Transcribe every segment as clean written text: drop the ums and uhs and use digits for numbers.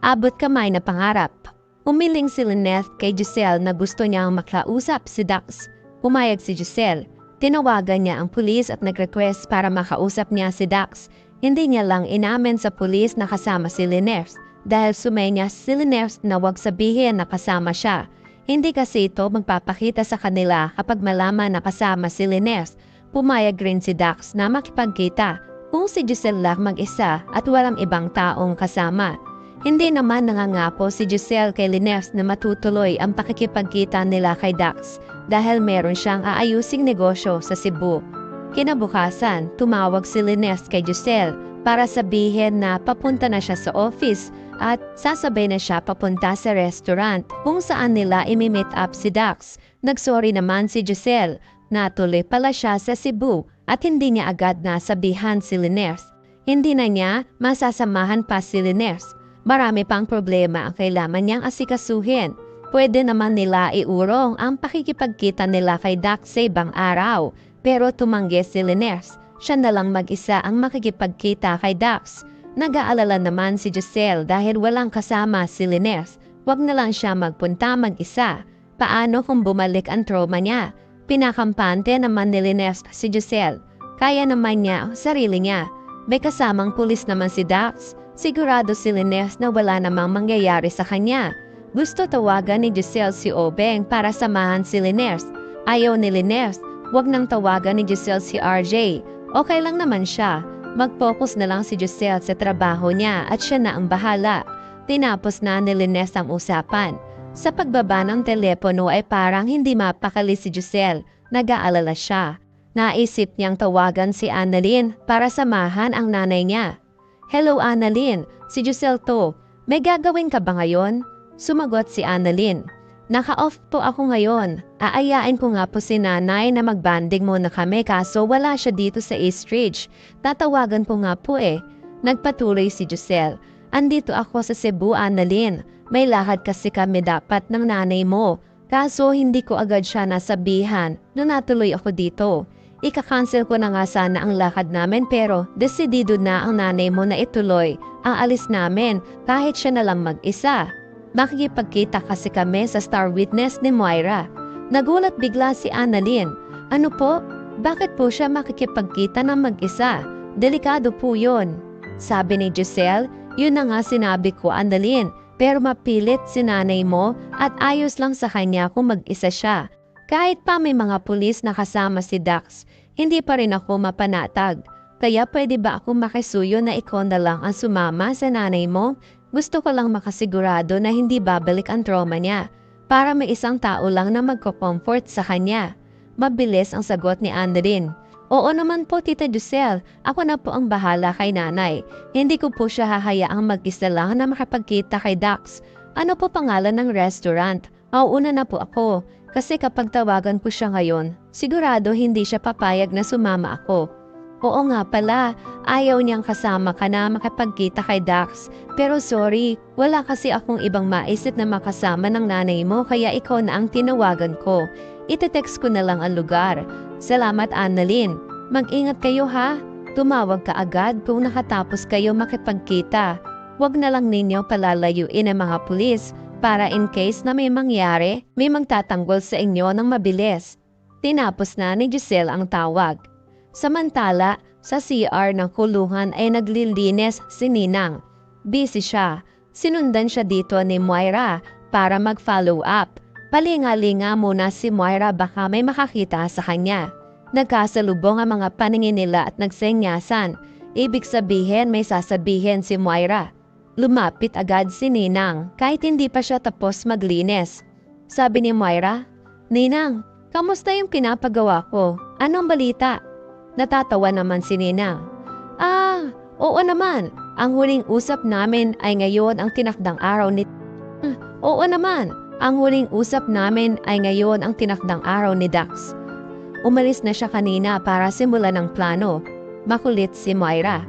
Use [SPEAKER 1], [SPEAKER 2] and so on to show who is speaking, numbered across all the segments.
[SPEAKER 1] abot kamay na pangarap. Umiling si Lynette kay Giselle na gusto niyang makausap si Dax. Pumayag si Giselle. Tinawagan niya ang pulis at nag-request para makausap niya si Dax. Hindi niya lang inamin sa pulis na kasama si Lynette dahil sumenya si Lynette na wag sabihin na kasama siya. Hindi kasi ito magpapakita sa kanila kapag malaman na kasama si Lynette. Pumayag rin si Dax na makipagkita kung si Giselle lang mag-isa at walang ibang taong kasama. Hindi naman nangangako si Giselle kay Lynette na matutuloy ang pakikipagkita nila kay Dax dahil meron siyang aayusing negosyo sa Cebu. Kinabukasan, tumawag si Lynette kay Giselle para sabihin na papunta na siya sa office at sasabay na siya papunta sa restaurant kung saan nila imi-meet up si Dax. Nagsorry naman si Giselle na tuloy pala siya sa Cebu at hindi niya agad nasabihan si Lynette. Hindi na niya masasamahan pa si Lynette. Marami pang problema ang kailangan niyang asikasuhin. Pwede naman nila iurong ang pakikipagkita nila kay Dax sa ibang araw. Pero tumanggi si Lynette. Siya na lang mag-isa ang makikipagkita kay Dax. Nag-aalala naman si Giselle dahil walang kasama si Lynette. Wag na lang siya magpunta mag-isa. Paano kung bumalik ang trauma niya? Pinakampante naman ni Lynette si Giselle. Kaya naman niya ang sarili niya. May kasamang pulis naman si Dax. Sigurado si Lynette na wala namang mangyayari sa kanya. Gusto tawagan ni Giselle si Obeng para samahan si Lynette. Ayaw ni Lynette. Wag nang tawagan ni Giselle si RJ. Okay lang naman siya. Mag-focus na lang si Giselle sa trabaho niya at siya na ang bahala. Tinapos na ni Lynette ang usapan. Sa pagbaba ng telepono ay parang hindi mapakali si Giselle. Nag-aalala siya. Naisip niyang tawagan si Annalyn para samahan ang nanay niya. Hello Annalyn, si Giselle to. May gagawin ka ba ngayon? Sumagot si Annalyn. Naka-off po ako ngayon. Aayain ko nga po si nanay na magbanding muna kami kaso wala siya dito sa East Ridge. Tatawagan ko nga po eh. Nagpatuloy si Giselle. Andito ako sa Cebu, Annalyn. May lakad kasi kami dapat ng nanay mo. Kaso hindi ko agad siya nasabihan na natuloy ako dito. Ika-cancel ko na nga sana ang lakad namin pero desidido na ang nanay mo na ituloy ang alis namin kahit siya na lang mag-isa. Makikipagkita kasi kami sa star witness ni Moira. Nagulat bigla si Annalyn. Ano po? Bakit po siya makikipagkita ng mag-isa? Delikado po yun. Sabi ni Giselle, yun na nga sinabi ko Annalyn. Pero mapilit si nanay mo at ayos lang sa kanya kung mag-isa siya. Kahit pa may mga pulis na kasama si Dax, hindi pa rin ako mapanatag. Kaya pwede ba ako makisuyo na ikaw na lang ang sumama sa nanay mo? Gusto ko lang makasigurado na hindi babalik ang trauma niya para may isang tao lang na magko-comfort sa kanya. Mabilis ang sagot ni Annalyn. Oo naman po Tita Giselle, ako na po ang bahala kay nanay. Hindi ko po siya hahayaang mag-isa lang na makapagkita kay Dax. Ano po pangalan ng restaurant? Mauuna na po ako kasi kapag tawagan ko siya ngayon, sigurado hindi siya papayag na sumama ako. Oo nga pala, ayaw niyang kasama ka na makapagkita kay Dax. Pero sorry, wala kasi akong ibang maisip na makasama ng nanay mo kaya ikaw na ang tinawagan ko. Ite-text ko na lang ang lugar. Salamat Annalyn. Mag-ingat kayo ha. Tumawag ka agad kung nakatapos kayo makipagkita. Huwag na lang ninyo palalayuin ang mga pulis para in case na may mangyari, may magtatanggol sa inyo ng mabilis. Tinapos na ni Giselle ang tawag. Samantala, sa CR ng kulungan ay naglilinis si Ninang. Busy siya. Sinundan siya dito ni Moira para mag-follow up. Palinga-linga muna si Moira baka may makakita sa kanya. Nagkasalubong ang mga paningin nila at nagsenyasan. Ibig sabihin may sasabihin si Moira. Lumapit agad si Ninang kahit hindi pa siya tapos maglinis. Sabi ni Moira, Ninang, kamusta yung pinapagawa ko? Anong balita? Natatawa naman si Ninang. Oo naman. Ang huling usap namin ay ngayon ang tinakdang araw ni... Oo naman. Ang huling usap namin ay ngayon ang tinakdang araw ni Dax. Umalis na siya kanina para simulan ng plano. Makulit si Moira.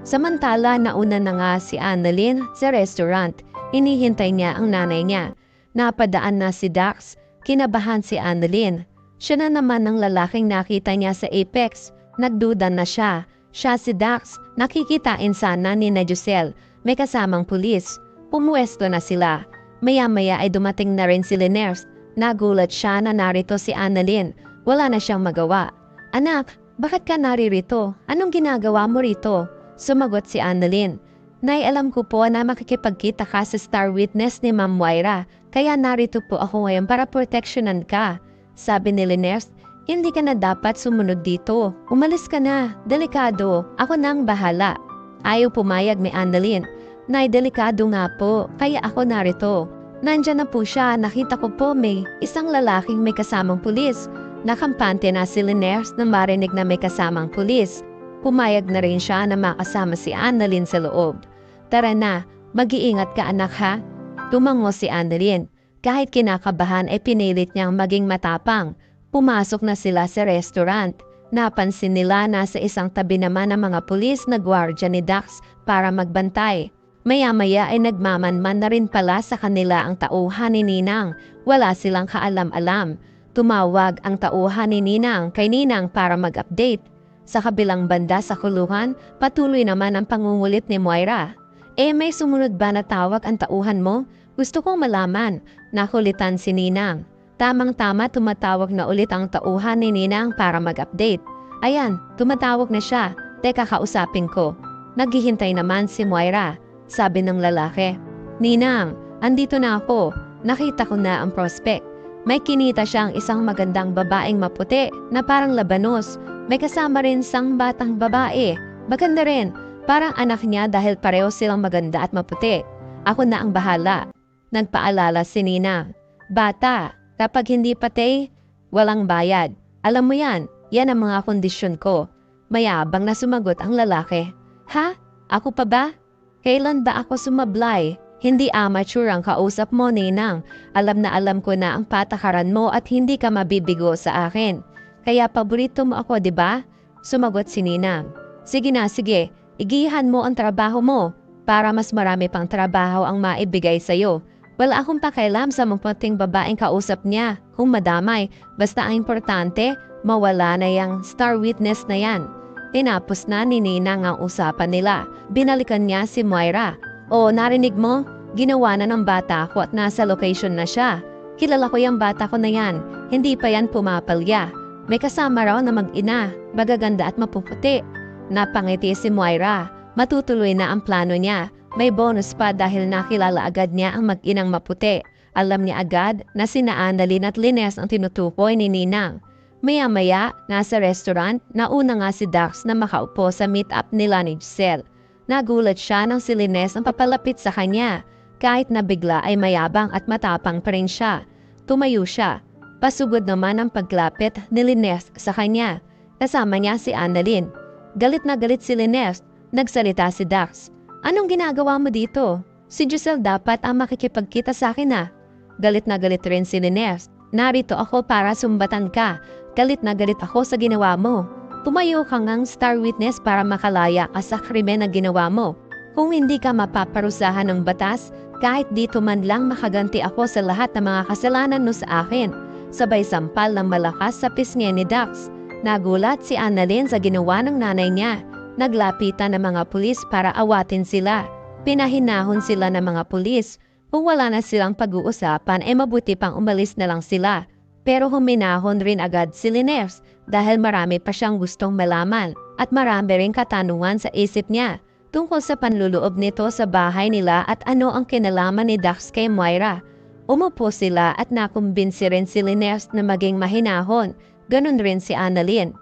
[SPEAKER 1] Samantala, nauna na nga si Annalyn sa restaurant. Inihintay niya ang nanay niya. Napadaan na si Dax. Kinabahan si Annalyn. Siya na naman ang lalaking nakita niya sa Apex. Nagduda na siya. Siya si Dax. Nakikitain sana ni na Giselle. May kasamang pulis. Pumuwesto na sila. Maya-maya ay dumating na rin si Linares. Nagulat siya na narito si Annalyn. Wala na siyang magawa. "Anak, bakit ka naririto? Anong ginagawa mo rito?" Sumagot si Annalyn. "Nay, alam ko po na makikipagkita ka sa star witness ni Ma'am Moira, kaya narito po ako ngayon para proteksyonan ka." Sabi ni Linares, "Hindi ka na dapat sumunod dito. Umalis ka na. Delikado. Ako nang bahala." Ayaw pumayag ni Annalyn. "Nay, delikado nga po, kaya ako narito." Nandyan na po siya. Nakita ko po may isang lalaking may kasamang pulis. Nakampante na si Linares na marinig na may kasamang pulis. Pumayag na rin siya na makasama si Annalyn sa loob. "Tara na, mag-iingat ka anak ha." Tumango si Annalyn. Kahit kinakabahan ay pinilit niyang maging matapang. Pumasok na sila sa restaurant. Napansin nila na sa isang tabi naman ng mga pulis na gwardya ni Dax para magbantay. Maya-maya ay nagmamanman na rin pala sa kanila ang tauhan ni Ninang. Wala silang kaalam-alam. Tumawag ang tauhan ni Ninang kay Ninang para mag-update. Sa kabilang banda sa kulungan, patuloy naman ang pangungulit ni Moira. May sumunod ba na tawag ang tauhan mo? Gusto kong malaman." Nakulitan si Ninang. Tamang-tama tumatawag na ulit ang tauhan ni Ninang para mag-update. "Ayan, tumatawag na siya. Teka, kausapin ko." Naghihintay naman si Moira. Sabi ng lalaki, "Ninang, andito na ako. Nakita ko na ang prospect. May kinita siyang isang magandang babaeng maputi na parang labanos. May kasama rin isang batang babae. Maganda rin. Parang anak niya dahil pareho silang maganda at maputi. Ako na ang bahala." Nagpaalala si Ninang. "Bata, kapag hindi patay, walang bayad. Alam mo yan, yan ang mga kondisyon ko." Mayabang na sumagot ang lalaki. "Ha? Ako pa ba? Kailan ba ako sumablay? Hindi amateur ang kausap mo, Ninang. Alam na alam ko na ang patakaran mo at hindi ka mabibigo sa akin. Kaya paborito mo ako, di ba?" Sumagot si Ninang. "Sige na, sige. Igihan mo ang trabaho mo para mas marami pang trabaho ang maibigay sa'yo. Wala akong pakialam sa maputing babaeng kausap niya kung madamay. Basta ang importante, mawala na yung star witness na yan." Tinapos na ni Ninang ang usapan nila. Binalikan niya si Moira. "O, narinig mo? Ginawa na ng bata ko at nasa location na siya. Kilala ko yung bata ko na yan. Hindi pa yan pumapalya. May kasama raw na mag-ina, magaganda at mapuputi." Napangiti si Moira. Matutuloy na ang plano niya. May bonus pa dahil nakilala agad niya ang mag-inang maputi. Alam niya agad na sina Annalyn at Linares ang tinutukoy ni Ninang. Maya-maya, nasa restaurant, nauna nga si Dax na makaupo sa meet-up nila ni Giselle. Nagulat siya nang si Linares ang papalapit sa kanya. Kahit na bigla ay mayabang at matapang pa rin siya. Tumayo siya. Pasugod naman ang paglapit ni Linares sa kanya. Kasama niya si Annalyn. Galit na galit si Linares. Nagsalita si Dax. "Anong ginagawa mo dito? Si Giselle dapat ang makikipagkita sa akin na." Galit na galit rin si Linares. "Narito ako para sumbatan ka. Galit na galit ako sa ginawa mo. Tumayo ka ngang star witness para makalaya ka sa krimen na ginawa mo. Kung hindi ka mapaparusahan ng batas, kahit dito man lang makaganti ako sa lahat ng mga kasalanan mo sa akin." Sabay sampal ng malakas sa pisngi ni Dax. Nagulat si Annalyn sa ginawa ng nanay niya. Naglapitan ng mga pulis para awatin sila. Pinahinahon sila ng mga pulis. Kung wala na silang pag-uusapan ay mabuti pang umalis na lang sila. Pero huminahon rin agad si Linares dahil marami pa siyang gustong malaman at marami ring katanungan sa isip niya tungkol sa panluloob nito sa bahay nila at ano ang kinalaman ni Dax kay Moira. Umupo sila at nakumbinsi rin si Linares na maging mahinahon. Ganon rin si Annalyn.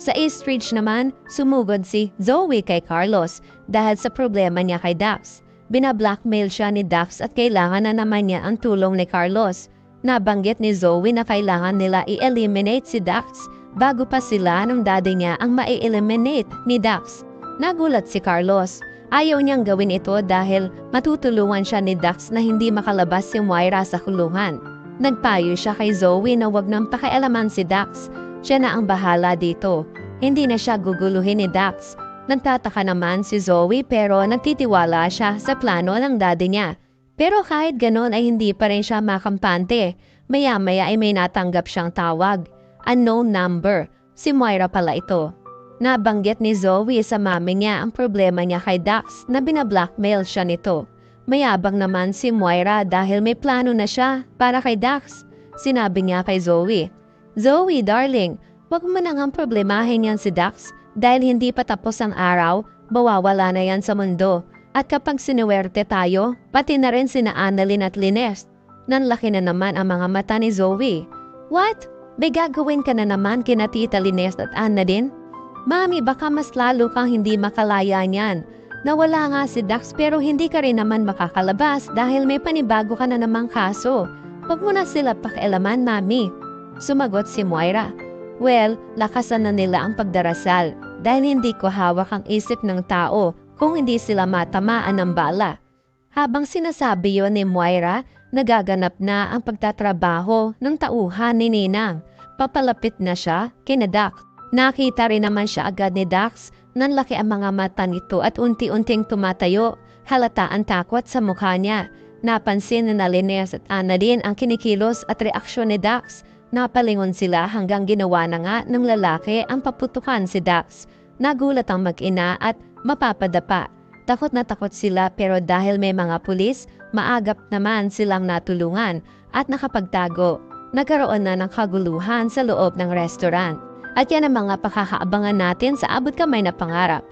[SPEAKER 1] Sa East Ridge naman, sumugod si Zoe kay Carlos dahil sa problema niya kay Dax. Binablackmail siya ni Dax at kailangan na naman niya ang tulong ni Carlos. Nabanggit ni Zoe na kailangan nila i-eliminate si Dax bago pa sila ng daddy niya ang mai-eliminate ni Dax. Nagulat si Carlos. Ayaw niyang gawin ito dahil matutulungan siya ni Dax na hindi makalabas si Moira sa kulungan. Nagpayo siya kay Zoe na wag nang pakialaman si Dax. Siya na ang bahala dito. Hindi na siya guguluhin ni Dax. Nagtataka naman si Zoe pero nagtitiwala siya sa plano ng daddy niya. Pero kahit ganon ay hindi pa rin siya makampante. Maya-maya ay may natanggap siyang tawag. Unknown number. Si Moira pala ito. Nabanggit ni Zoe sa mami niya ang problema niya kay Dax na binablackmail siya nito. Mayabang naman si Moira dahil may plano na siya para kay Dax. Sinabi niya kay Zoe, "Zoe, darling, wag mo na ngang problemahin yan si Dax dahil hindi pa tapos ang araw, mawawala na yan sa mundo. At kapag sinuwerte tayo, pati na rin sina Annalyn at Lynette." Nanlaki na naman ang mga mata ni Zoe. "What? May gagawin ka na naman kina Tita Lynette at Annalyn?" "Mami, baka mas lalo kang hindi makalaya niyan. Nawala nga si Dax pero hindi ka rin naman makakalabas dahil may panibago ka na namang kaso. Huwag mo na sila pakialaman, Mami." Sumagot si Moira, "Well, lakasan na nila ang pagdarasal dahil hindi ko hawak ang isip ng tao kung hindi sila matamaan ng bala." Habang sinasabi yon ni Moira, nagaganap na ang pagtatrabaho ng tauhan ni Ninang. Papalapit na siya kina Dax. Nakita rin naman siya agad ni Dax. Nanlaki ang mga mata nito at unti-unting tumatayo. Halata ang takot sa mukha niya. Napansin na Lynette at Annalyn ang kinikilos at reaksyon ni Dax. Napalingon sila hanggang ginawa na nga ng lalaki ang paputukan si Dax. Nagulat ang mag-ina at mapapadapa. Takot na takot sila pero dahil may mga pulis, maagap naman silang natulungan at nakapagtago. Nagkaroon na ng kaguluhan sa loob ng restaurant. At yan ang mga pakakaabangan natin sa Abot Kamay na Pangarap.